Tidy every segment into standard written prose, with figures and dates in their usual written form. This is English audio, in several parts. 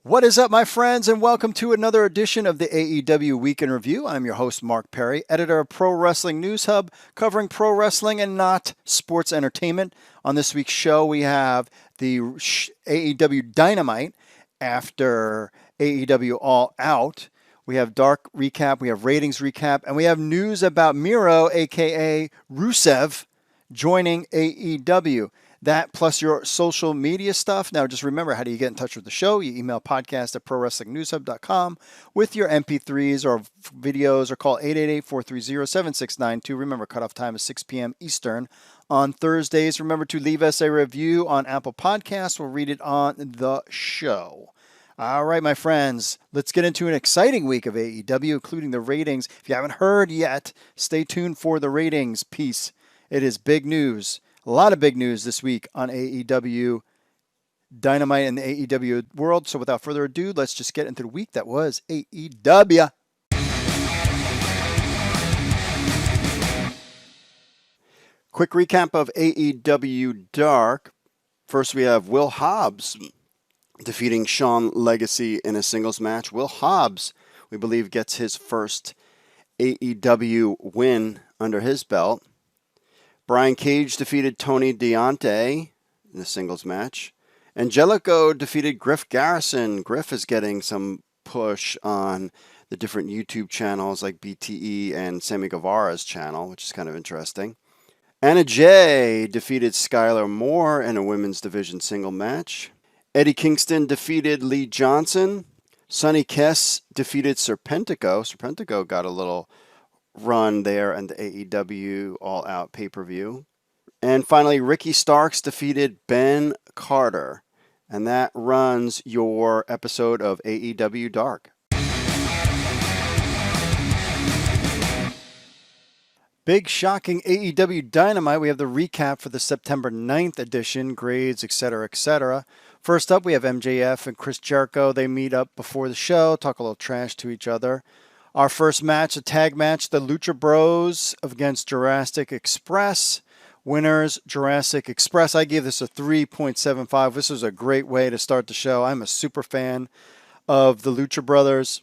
What is up, my friends, and welcome to another edition of the AEW Week in Review. I'm your host, Mark Perry, editor of Pro Wrestling News Hub, covering pro wrestling and not sports entertainment. On this week's show, we have the AEW Dynamite after AEW All Out. We have Dark Recap, we have Ratings Recap, and we have news about Miro, a.k.a. Rusev, joining AEW. That plus your social media stuff. Now, just remember, how do you get in touch with the show? You email podcast@prowrestlingnewshub.com with your MP3s or videos, or call 888-430-7692. Remember, cutoff time is 6 p.m. Eastern on Thursdays. Remember to leave us a review on Apple Podcasts. We'll read it on the show. All right, my friends, let's get into an exciting week of AEW, including the ratings. If you haven't heard yet, stay tuned for the ratings piece. It is big news. A lot of big news this week on AEW Dynamite and the AEW world. So without further ado, let's just get into the week that was AEW. Quick recap of AEW Dark. First, we have Will Hobbs defeating Sean Legacy in a singles match. Will Hobbs, we believe, gets his first AEW win under his belt. Brian Cage defeated Tony Deontay in a singles match. Angelico defeated Griff Garrison. Griff is getting some push on the different YouTube channels like BTE and Sammy Guevara's channel, which is kind of interesting. Anna Jay defeated Skylar Moore in a women's division single match. Eddie Kingston defeated Lee Johnson. Sonny Kiss defeated Serpentico. Serpentico got a little run there in the AEW All Out pay-per-view. And finally, Ricky Starks defeated Ben Carter. And that runs your episode of AEW Dark. Big shocking AEW Dynamite. We have the recap for the September 9th edition, grades, etc., etc. First up, we have MJF and Chris Jericho. They meet up before the show, talk a little trash to each other. Our first match, a tag match, the Lucha Bros against Jurassic Express. Winners, Jurassic Express. I gave this a 3.75. This was a great way to start the show. I'm a super fan of the Lucha Brothers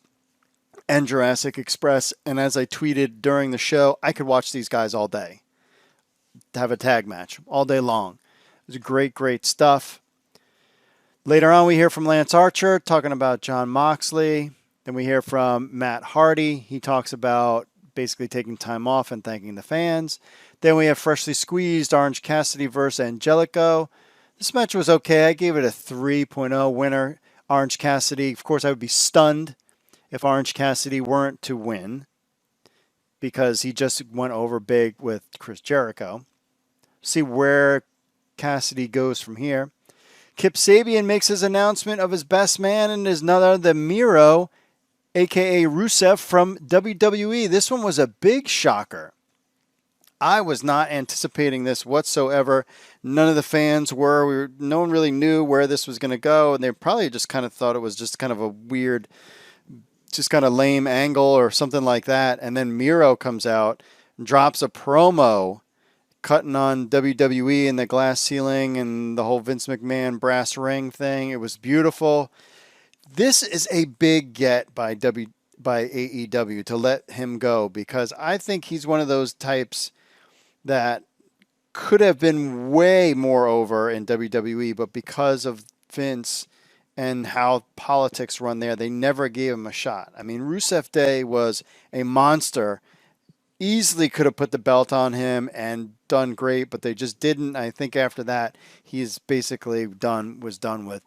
and Jurassic Express. And as I tweeted during the show, I could watch these guys all day. Have a tag match all day long. It was great, great stuff. Later on, we hear from Lance Archer talking about Jon Moxley. Then we hear from Matt Hardy. He talks about basically taking time off and thanking the fans. Then we have Freshly Squeezed, Orange Cassidy versus Angelico. This match was okay. I gave it a 3.0 winner. Orange Cassidy, of course, I would be stunned if Orange Cassidy weren't to win because he just went over big with Chris Jericho. See where Cassidy goes from here. Kip Sabian makes his announcement of his best man and is none other than Miro, a.k.a. Rusev from WWE. This one was a big shocker. I was not anticipating this whatsoever. None of the fans were. No one really knew where this was going to go, and they probably just kind of thought it was just kind of a weird, just kind of lame angle or something like that. And then Miro comes out and drops a promo cutting on WWE and the glass ceiling and the whole Vince McMahon brass ring thing. It was beautiful. This is a big get by AEW to let him go because I think he's one of those types that could have been way more over in WWE, but because of Vince and how politics run there, they never gave him a shot. I mean, Rusev Day was a monster. Easily could have put the belt on him and done great, but they just didn't. I think after that, he's basically was done with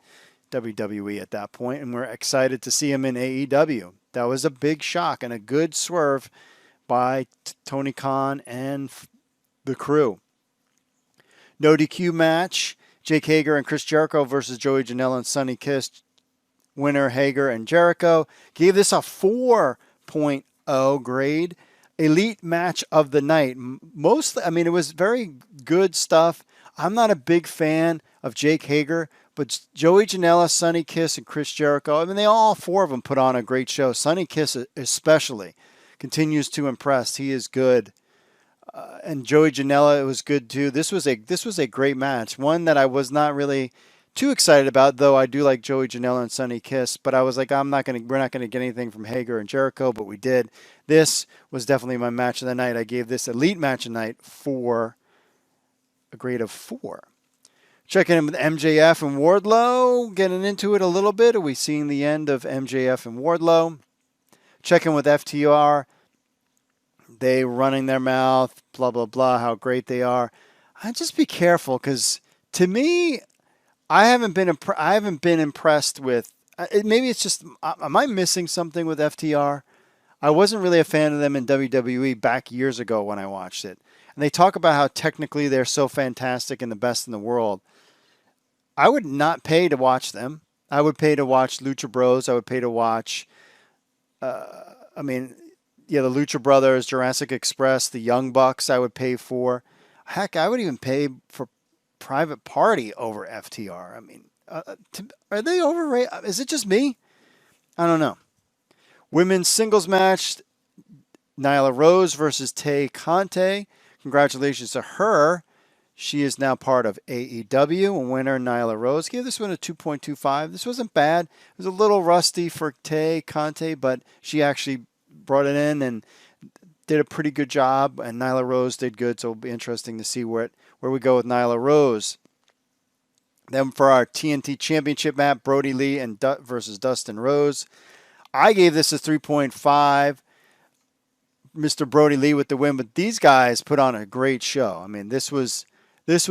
WWE at that point, and we're excited to see him in AEW. That was a big shock and a good swerve by Tony Khan and the crew. No DQ match, Jake Hager and Chris Jericho versus Joey Janela and Sonny Kiss. Winner Hager and Jericho. Gave this a 4.0 grade. Elite match of the night. Mostly, I mean, it was very good stuff. I'm not a big fan of Jake Hager, but Joey Janela, Sonny Kiss, and Chris Jericho, I mean, all four of them put on a great show. Sonny Kiss especially continues to impress. He is good. And Joey Janela, it was good too. This was a great match. One that I was not really too excited about, though I do like Joey Janela and Sonny Kiss, but I was like, we're not gonna get anything from Hager and Jericho, but we did. This was definitely my match of the night. I gave this elite match of the night a grade of 4. Checking in with MJF and Wardlow, getting into it a little bit. Are we seeing the end of MJF and Wardlow? Checking with FTR. They running their mouth, blah, blah, blah, how great they are. I just be careful because to me, I haven't been impressed with. Maybe it's just, am I missing something with FTR? I wasn't really a fan of them in WWE back years ago when I watched it. And they talk about how technically they're so fantastic and the best in the world. I would not pay to watch them. I would pay to watch Lucha Bros. I would pay to watch, the Lucha Brothers, Jurassic Express, the Young Bucks I would pay for. Heck, I would even pay for Private Party over FTR. I mean, are they overrated? Is it just me? I don't know. Women's singles match, Nyla Rose versus Tay Conte. Congratulations to her. She is now part of AEW. And winner, Nyla Rose. Gave this one a 2.25. This wasn't bad. It was a little rusty for Tay Conte, but she actually brought it in and did a pretty good job. And Nyla Rose did good, so it'll be interesting to see where we go with Nyla Rose. Then for our TNT Championship match, Brody Lee and versus Dustin Rose. I gave this a 3.5. Mr. Brody Lee with the win, but these guys put on a great show. I mean, this was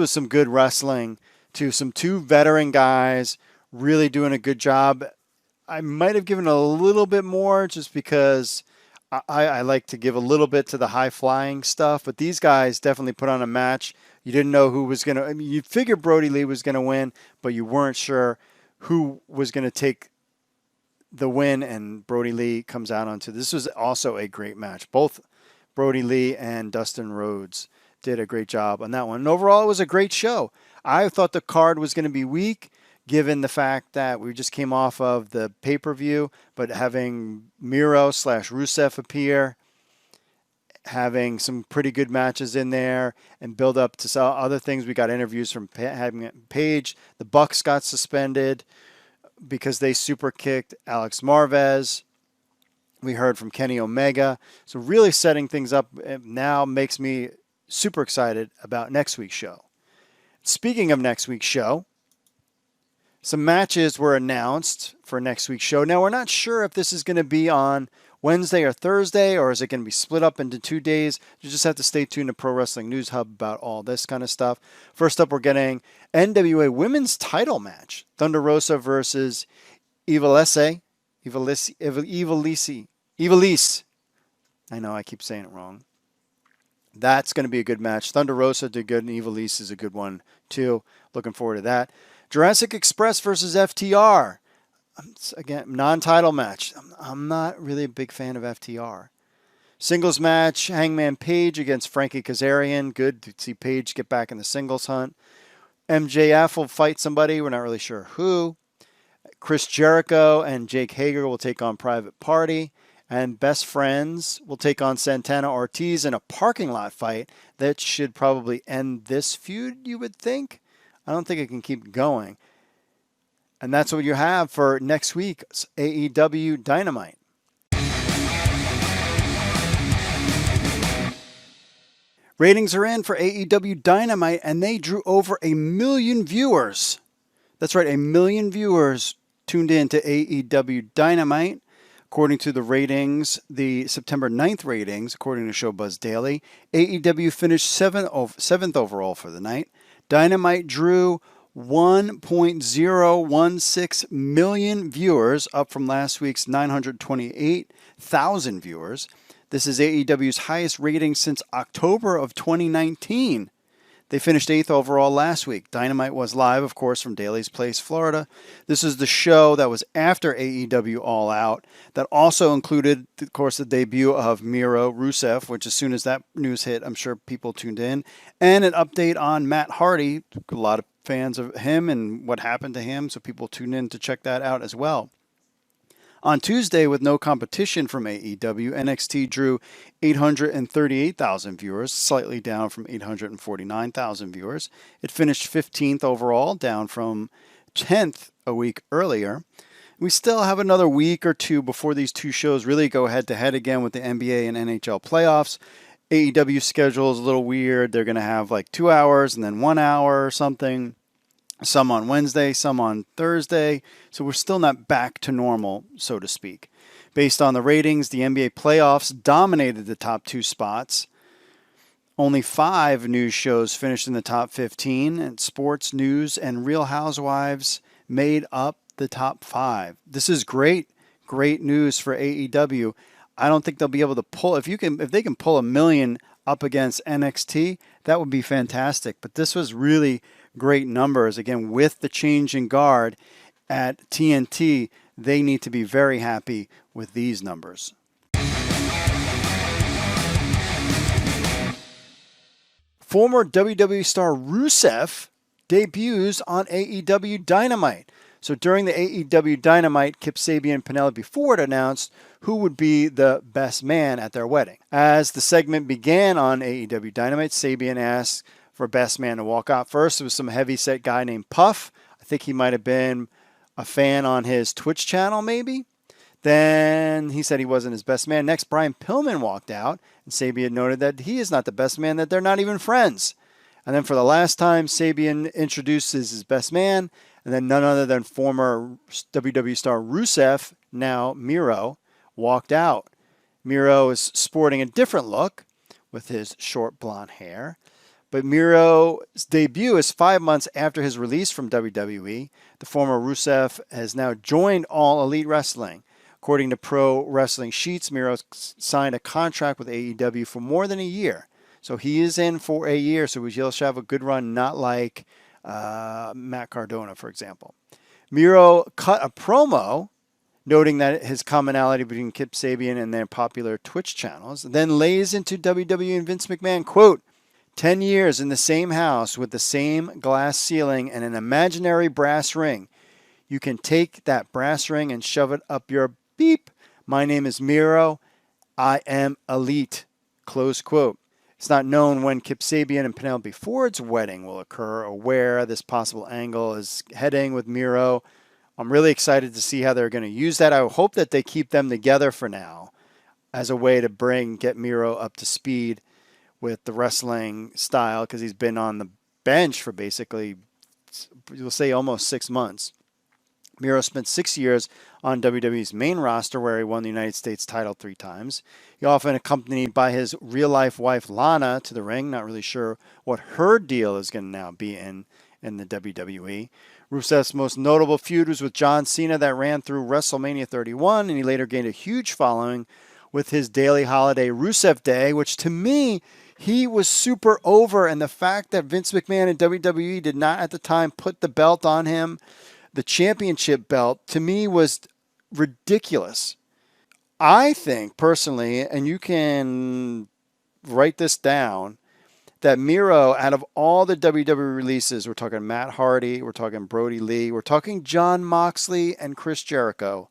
some good wrestling to some 2 veteran guys really doing a good job. I might have given a little bit more just because I like to give a little bit to the high-flying stuff, but these guys definitely put on a match. You didn't know who was going to – I mean, you figured Brody Lee was going to win, but you weren't sure who was going to take the win, and Brody Lee comes out onto – this was also a great match. Both Brody Lee and Dustin Rhodes did a great job on that one. And overall, it was a great show. I thought the card was going to be weak, given the fact that we just came off of the pay-per-view, but having Miro / Rusev appear, having some pretty good matches in there, and build up to other things. We got interviews from Paige. The Bucks got suspended because they super kicked Alex Marvez. We heard from Kenny Omega. So really setting things up now makes me super excited about next week's show. Speaking of next week's show, some matches were announced for next week's show. Now, we're not sure if this is going to be on Wednesday or Thursday, or is it going to be split up into 2 days? You just have to stay tuned to Pro Wrestling News Hub about all this kind of stuff. First up, we're getting NWA Women's Title match. Thunder Rosa versus Ivelisse. I know, I keep saying it wrong. That's going to be a good match. Thunder Rosa did good, and Ivelisse is a good one, too. Looking forward to that. Jurassic Express versus FTR. Again, non-title match. I'm not really a big fan of FTR. Singles match, Hangman Page against Frankie Kazarian. Good to see Page get back in the singles hunt. MJF will fight somebody. We're not really sure who. Chris Jericho and Jake Hager will take on Private Party. And Best Friends will take on Santana Ortiz in a parking lot fight that should probably end this feud, you would think. I don't think it can keep going. And that's what you have for next week's AEW Dynamite. Ratings are in for AEW Dynamite, and they drew over 1 million viewers. That's right, 1 million viewers tuned in to AEW Dynamite. According to the ratings, the September 9th ratings, according to Showbuzz Daily, AEW finished 7th overall for the night. Dynamite drew 1.016 million viewers, up from last week's 928,000 viewers. This is AEW's highest rating since October of 2019. They finished 8th overall last week. Dynamite was live, of course, from Daly's Place, Florida. This is the show that was after AEW All Out that also included, of course, the debut of Miro, Rusev, which as soon as that news hit, I'm sure people tuned in, and an update on Matt Hardy. A lot of fans of him and what happened to him, so people tuned in to check that out as well. On Tuesday, with no competition from AEW, NXT drew 838,000 viewers, slightly down from 849,000 viewers. It finished 15th overall, down from 10th a week earlier. We still have another week or two before these two shows really go head-to-head again with the NBA and NHL playoffs. AEW schedule is a little weird. They're going to have like 2 hours and then 1 hour or something. Some on Wednesday, some on Thursday. So we're still not back to normal, so to speak. Based on the ratings, the NBA playoffs dominated the top 2 spots. Only 5 news shows finished in the top 15, and sports, news, and Real Housewives made up the top 5. This is great news for AEW. I don't think they'll be able to pull if they can pull 1 million up against NXT, that would be fantastic. But this was really great numbers. Again, with the change in guard at TNT, they need to be very happy with these numbers. Former WWE star Rusev debuts on AEW Dynamite. So during the AEW Dynamite, Kip Sabian and Penelope Ford announced who would be the best man at their wedding. As the segment began on AEW Dynamite, Sabian asked for best man to walk out first. It was some heavy-set guy named Puff. I think he might have been a fan on his Twitch channel, maybe. Then he said he wasn't his best man. Next, Brian Pillman walked out, and Sabian noted that he is not the best man, that they're not even friends. And then for the last time, Sabian introduces his best man, and then none other than former WWE star Rusev, now Miro, walked out. Miro is sporting a different look with his short blonde hair. But Miro's debut is 5 months after his release from WWE. The former Rusev has now joined All Elite Wrestling. According to Pro Wrestling Sheets, Miro signed a contract with AEW for more than a year. So he is in for a year, so he'll have a good run, not like Matt Cardona, for example. Miro cut a promo noting that his commonality between Kip Sabian and their popular Twitch channels, then lays into WWE and Vince McMahon, quote, 10 years in the same house with the same glass ceiling and an imaginary brass ring. You can take that brass ring and shove it up your beep. My name is Miro. I am elite. Close quote. It's not known when Kip Sabian and Penelope Ford's wedding will occur or where this possible angle is heading with Miro. I'm really excited to see how they're going to use that. I hope that they keep them together for now as a way to get Miro up to speed with the wrestling style, because he's been on the bench for basically, you'll say, almost 6 months. Miro spent 6 years on WWE's main roster, where he won the United States title 3 times. He often accompanied by his real-life wife, Lana, to the ring. Not really sure what her deal is going to now be in the WWE. Rusev's most notable feud was with John Cena that ran through WrestleMania 31, and he later gained a huge following with his daily holiday Rusev Day, which to me, he was super over. And the fact that Vince McMahon and WWE did not at the time put the belt on him, the championship belt, to me was ridiculous. I think personally, and you can write this down, that Miro, out of all the WWE releases, we're talking Matt Hardy, we're talking Brody Lee, we're talking Jon Moxley and Chris Jericho,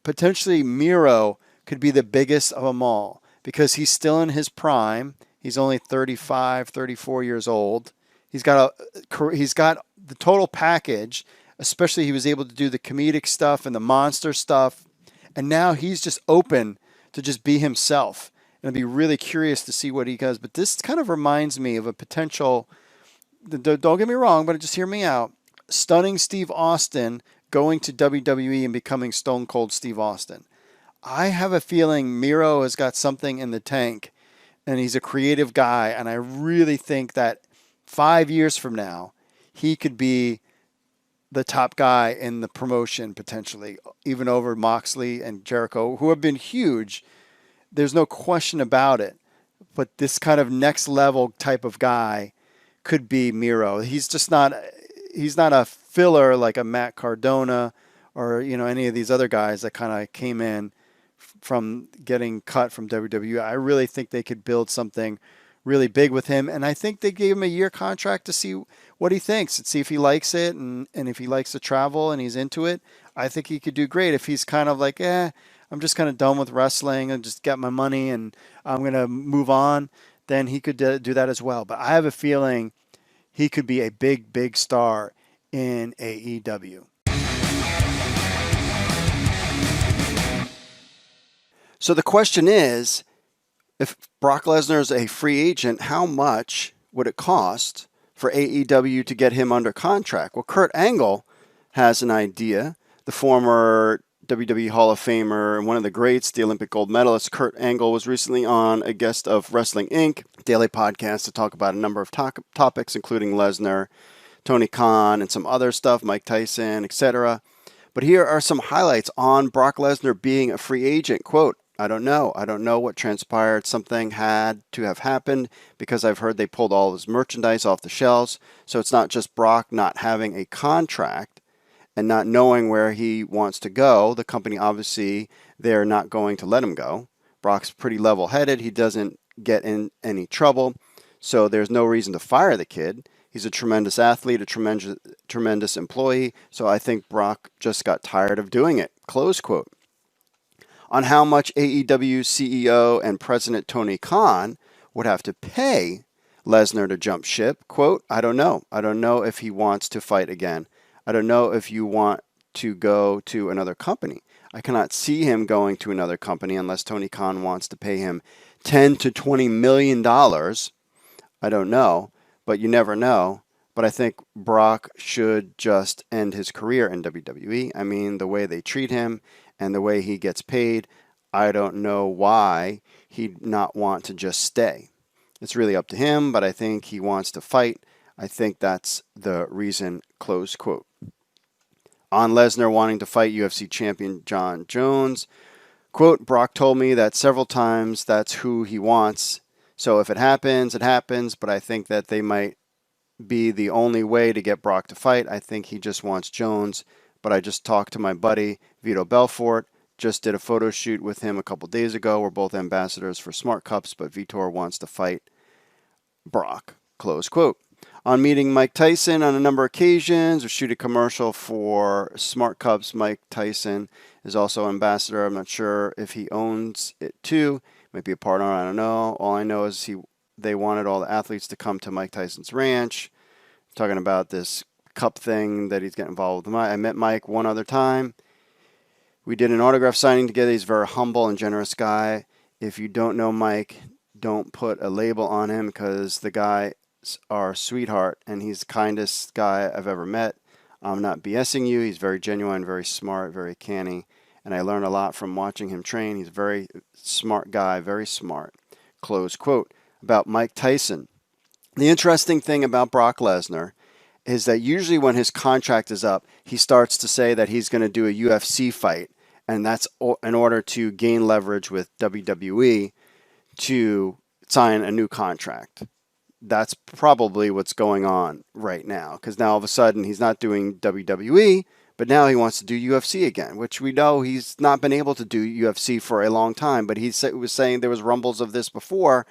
potentially Miro could be the biggest of them all because he's still in his prime. He's only 35, 34 years old. He's got the total package, especially he was able to do the comedic stuff and the monster stuff. And now he's just open to just be himself. And I'd be really curious to see what he does. But this kind of reminds me of a potential, don't get me wrong, but just hear me out, stunning Steve Austin going to WWE and becoming Stone Cold Steve Austin. I have a feeling Miro has got something in the tank, and he's a creative guy. And I really think that 5 years from now, he could be the top guy in the promotion potentially, even over Moxley and Jericho, who have been huge. There's no question about it. But this kind of next level type of guy could be Miro. He's not a filler like a Matt Cardona or any of these other guys that kind of came in from getting cut from WWE. I really think they could build something really big with him, and I think they gave him a year contract to see what he thinks and see if he likes it, and if he likes to travel and he's into it, I think he could do great. If he's kind of like, I'm just kind of done with wrestling and just get my money and I'm going to move on, then he could do that as well. But I have a feeling he could be a big, big star in AEW. So the question is, if Brock Lesnar is a free agent, how much would it cost for AEW to get him under contract? Well, Kurt Angle has an idea. The former WWE Hall of Famer and one of the greats, the Olympic gold medalist, Kurt Angle, was recently on a guest of Wrestling Inc. daily podcast to talk about a number of topics, including Lesnar, Tony Khan, and some other stuff, Mike Tyson, etc. But here are some highlights on Brock Lesnar being a free agent. Quote, I don't know. I don't know what transpired. Something had to have happened because I've heard they pulled all his merchandise off the shelves. So it's not just Brock not having a contract and not knowing where he wants to go. The company, obviously, they're not going to let him go. Brock's pretty level-headed. He doesn't get in any trouble. So there's no reason to fire the kid. He's a tremendous athlete, a tremendous employee. So I think Brock just got tired of doing it. Close quote. On how much AEW CEO and President Tony Khan would have to pay Lesnar to jump ship. Quote, I don't know. I don't know if he wants to fight again. I don't know if you want to go to another company. I cannot see him going to another company unless Tony Khan wants to pay him $10 to $20 million. I don't know, but you never know. But I think Brock should just end his career in WWE. I mean, the way they treat him and the way he gets paid, I don't know why he'd not want to just stay. It's really up to him, but I think he wants to fight. I think that's the reason, close quote. On Lesnar wanting to fight UFC champion John Jones, quote, Brock told me that several times that's who he wants. So if it happens, it happens, but I think that they might be the only way to get Brock to fight. I think he just wants Jones. But I just talked to my buddy, Vito Belfort, just did a photo shoot with him a couple days ago. We're both ambassadors for Smart Cups, but Vitor wants to fight Brock, close quote. On meeting Mike Tyson on a number of occasions or shoot a commercial for Smart Cups, Mike Tyson is also ambassador. I'm not sure if he owns it too. Might be a partner, I don't know. All I know is they wanted all the athletes to come to Mike Tyson's ranch. Talking about this cup thing that he's getting involved with. I met Mike one other time. We did an autograph signing together. He's a very humble and generous guy. If you don't know Mike, don't put a label on him because the guy's our sweetheart and he's the kindest guy I've ever met. I'm not BSing you. He's very genuine, very smart, very canny. And I learned a lot from watching him train. He's a very smart guy, very smart. Close quote. About Mike Tyson. The interesting thing about Brock Lesnar is that usually when his contract is up, he starts to say that he's going to do a UFC fight, and that's in order to gain leverage with WWE to sign a new contract. That's probably what's going on right now, because now all of a sudden he's not doing WWE, but now he wants to do UFC again, which we know he's not been able to do UFC for a long time, but he was saying there was rumbles of this before,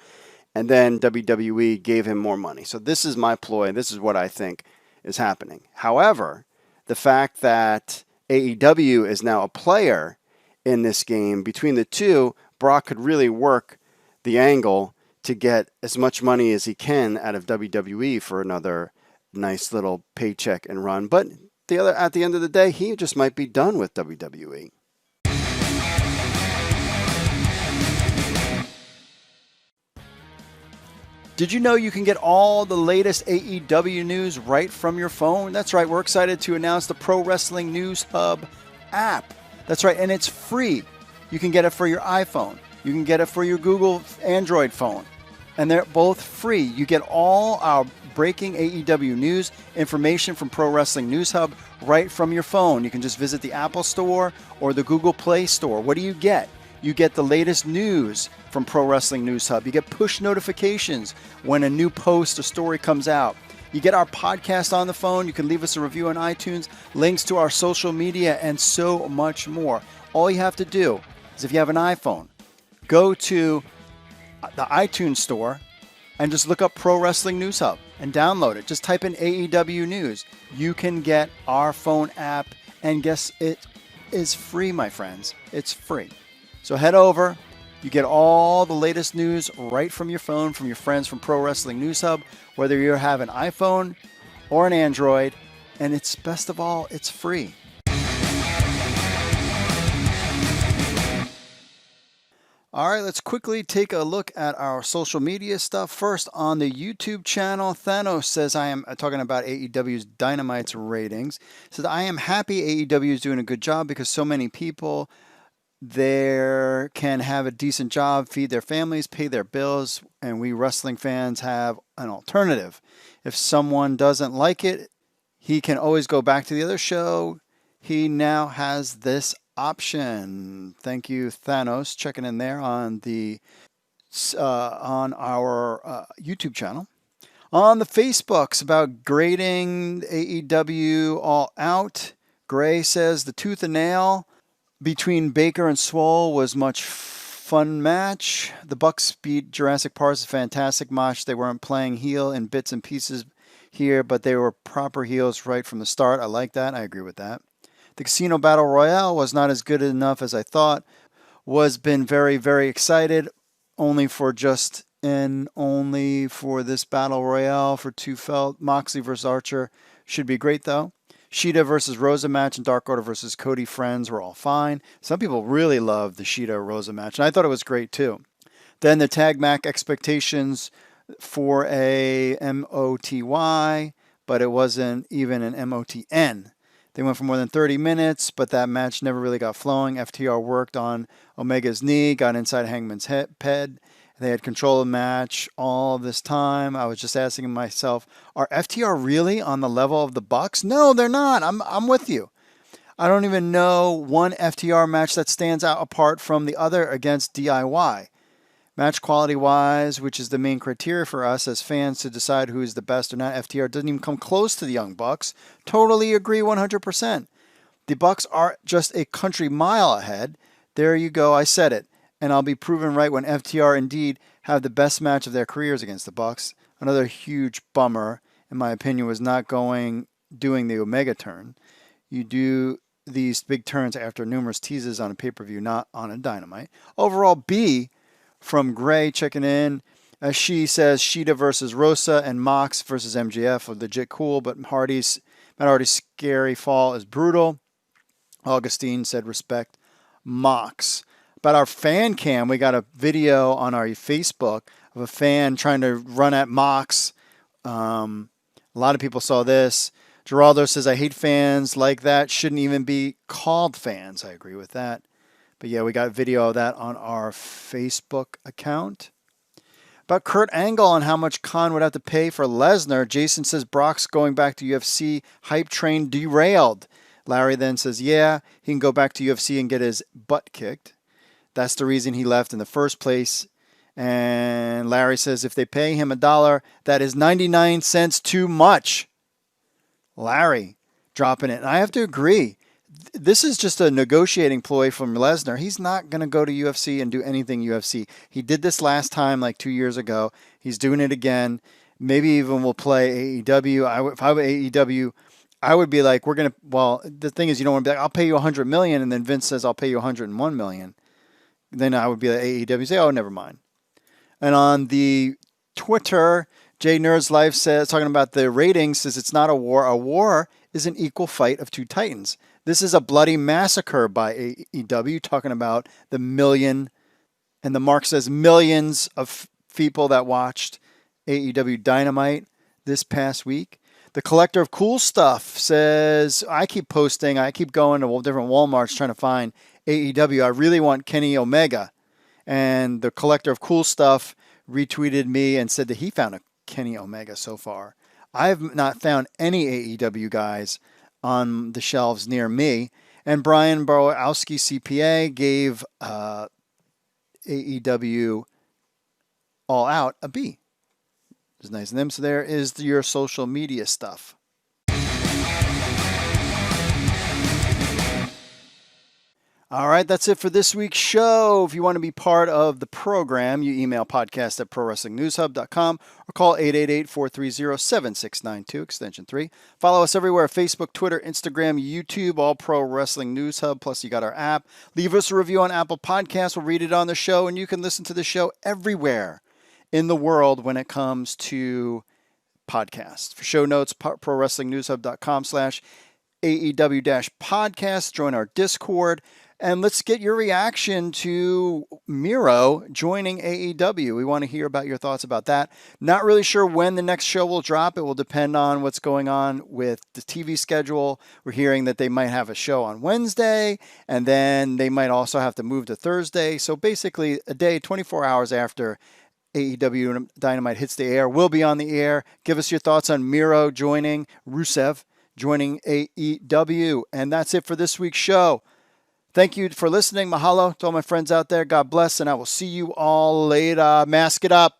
and then WWE gave him more money. So this is my ploy. This is what I think is happening. However, the fact that AEW is now a player in this game, between the two, Brock could really work the angle to get as much money as he can out of WWE for another nice little paycheck and run. But at the end of the day, he just might be done with WWE. Did you know you can get all the latest AEW news right from your phone? That's right, we're excited to announce the Pro Wrestling News Hub app. That's right, and it's free. You can get it for your iPhone. You can get it for your Google Android phone. And they're both free. You get all our breaking AEW news, information from Pro Wrestling News Hub right from your phone. You can just visit the Apple Store or the Google Play Store. What do you get? You get the latest news from Pro Wrestling News Hub. You get push notifications when a new post or story comes out. You get our podcast on the phone. You can leave us a review on iTunes, links to our social media, and so much more. All you have to do is, if you have an iPhone, go to the iTunes store and just look up Pro Wrestling News Hub and download it. Just type in AEW News. You can get our phone app, and guess it is free, my friends. It's free. So head over. You get all the latest news right from your phone, from your friends from Pro Wrestling News Hub. Whether you have an iPhone or an Android, And it's best of all, it's free. All right, let's quickly take a look at our social media stuff. First, on the YouTube channel, Thanos says, I am talking about AEW's Dynamite's ratings. Says, I am happy AEW is doing a good job because so many people there can have a decent job, feed their families, pay their bills, and we wrestling fans have an alternative. If someone doesn't like it, he can always go back to the other show. He now has this option. Thank you, Thanos, checking in there on the on our YouTube channel. On the Facebooks about grading AEW All Out, Gray says the tooth and nail between Baker and Swole was much fun match. The Bucks beat Jurassic Park's a fantastic match. They weren't playing heel in bits and pieces here, but they were proper heels right from the start. I like that. I agree with that. The Casino Battle Royale was not as good enough as I thought. Was been very, very excited only for this Battle Royale for two felt. Moxley versus Archer should be great though. Shida versus Rosa match and Dark Order versus Cody Friends were all fine. Some people really loved the Shida Rosa match, and I thought it was great too. Then the Tag Mac expectations for a MOTY, but it wasn't even an MOTN. They went for more than 30 minutes, but that match never really got flowing. FTR worked on Omega's knee, got inside Hangman's head. They had control of the match all this time. I was just asking myself, are FTR really on the level of the Bucks? No, they're not. I'm with you. I don't even know one FTR match that stands out apart from the other against DIY. Match quality-wise, which is the main criteria for us as fans to decide who is the best or not, FTR doesn't even come close to the Young Bucks. Totally agree 100%. The Bucks are just a country mile ahead. There you go. I said it. And I'll be proven right when FTR indeed have the best match of their careers against the Bucks. Another huge bummer, in my opinion, was not doing the Omega turn. You do these big turns after numerous teases on a pay-per-view, not on a Dynamite. Overall, B from Gray checking in. As she says, Shida versus Rosa and Mox versus MJF are legit cool, but Matt Hardy's scary fall is brutal. Augustine said respect Mox. About our fan cam, we got a video on our Facebook of a fan trying to run at Mox. A lot of people saw this. Geraldo says, I hate fans like that. Shouldn't even be called fans. I agree with that. But yeah, we got video of that on our Facebook account. About Kurt Angle and how much Khan would have to pay for Lesnar. Jason says Brock's going back to UFC. Hype train derailed. Larry then says, yeah, he can go back to UFC and get his butt kicked. That's the reason he left in the first place. And Larry says if they pay him $1, that is 99 cents too much. Larry dropping it. And I have to agree. This is just a negotiating ploy from Lesnar. He's not going to go to UFC and do anything UFC. He did this last time like 2 years ago. He's doing it again. Maybe even will play AEW. If I were AEW, I would be like, the thing is you don't want to be like, I'll pay you $100 million. And then Vince says, I'll pay you $101 million. Then I would be like AEW, say, oh, never mind. And on the Twitter, Jay Nerd's Life says, talking about the ratings, says it's not a war. A war is an equal fight of two titans. This is a bloody massacre by AEW, talking about the million, and the mark says millions of people that watched AEW Dynamite this past week. The Collector of Cool Stuff says, I keep posting, I keep going to different Walmarts trying to find AEW. I really want Kenny Omega. And the Collector of Cool Stuff retweeted me and said that he found a Kenny Omega so far. I have not found any AEW guys on the shelves near me. And Brian Borowski CPA gave AEW All Out a B. It's nice of them. So there is your social media stuff. All right, that's it for this week's show. If you want to be part of the program, you email podcast@prowrestlingnewshub.com or call 888-430-7692, extension 3. Follow us everywhere, Facebook, Twitter, Instagram, YouTube, All Pro Wrestling News Hub, plus you got our app. Leave us a review on Apple Podcasts. We'll read it on the show, and you can listen to the show everywhere in the world when it comes to podcast. For show notes, prowrestlingnewshub.com/AEW-podcast. Join our Discord. And let's get your reaction to Miro joining AEW. We want to hear about your thoughts about that. Not really sure when the next show will drop. It will depend on what's going on with the TV schedule. We're hearing that they might have a show on Wednesday, and then they might also have to move to Thursday. So basically, a day, 24 hours after AEW Dynamite hits the air, we'll be on the air. Give us your thoughts on Miro joining, Rusev joining AEW. And that's it for this week's show. Thank you for listening. Mahalo to all my friends out there. God bless, and I will see you all later. Mask it up.